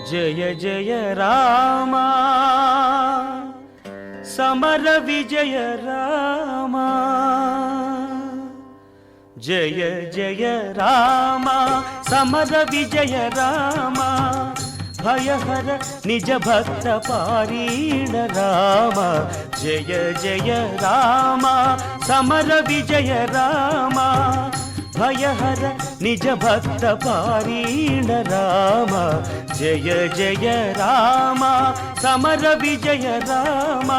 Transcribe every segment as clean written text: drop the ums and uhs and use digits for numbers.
జయ జయ రామ సమర విజయ రామ జయ జయ రామ సమర విజయ రామ భయహర నిజ భక్త పారీణ రామ జయ జయ రామ సమర విజయ రామ భయహర నిజ భక్త పారీణ రామ జయ జయ రామ సమర విజయ రామ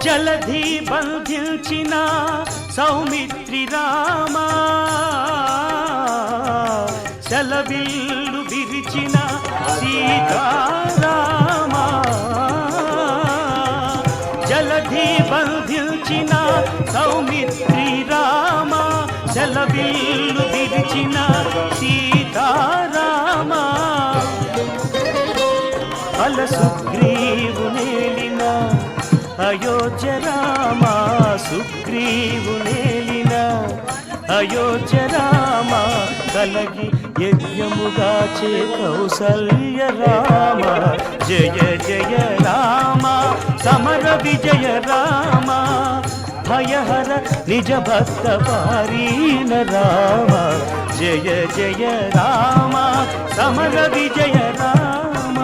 జలధి బంధించిన సౌమిత్రి రామ చలవిల్లు విరిచిన సీతారామ జలధి బంధించిన సౌమిత్రి రామ చలవిల్లు విరిచిన సీతారామ అల సుగ్రీవు నేలిన అయోధ్య రామ సుగ్రీవు నేలిన అయోధ్య రామ కలగి యజ్ఞముగా చే కౌసల్య రామ జయ జయ రామ సమర విజయ రామ భయహర నిజ భక్త పారీణ రామ జయ జయ రామ సమర విజయ రామ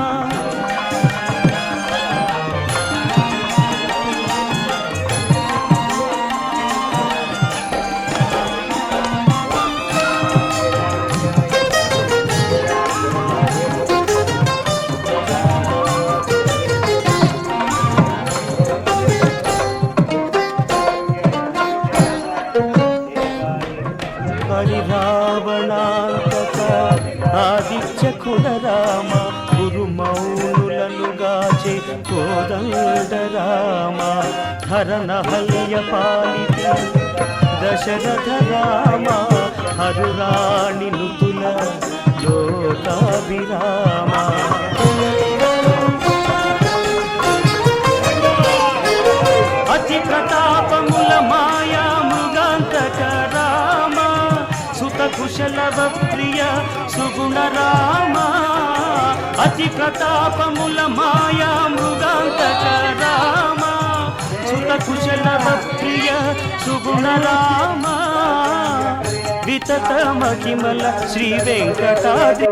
రావణాంతక ఆదిత్య కులరామ గురు మౌనులను గాచే కోదండ రామ హరణ హల్య పాలిత దశరథ రామ హరురాణి నుతుల లోకాభిరామ అతి ప్రతాపముల మాయా మృగాంతక రామ కుశలవ ప్రియ సుగుణ రామ అతి ప్రతాపముల మాయా మృగాంతక రామ సుత కుశలవ ప్రియ సుగుణ రామ వితత మహిమల శ్రీ వెంకటాద్రి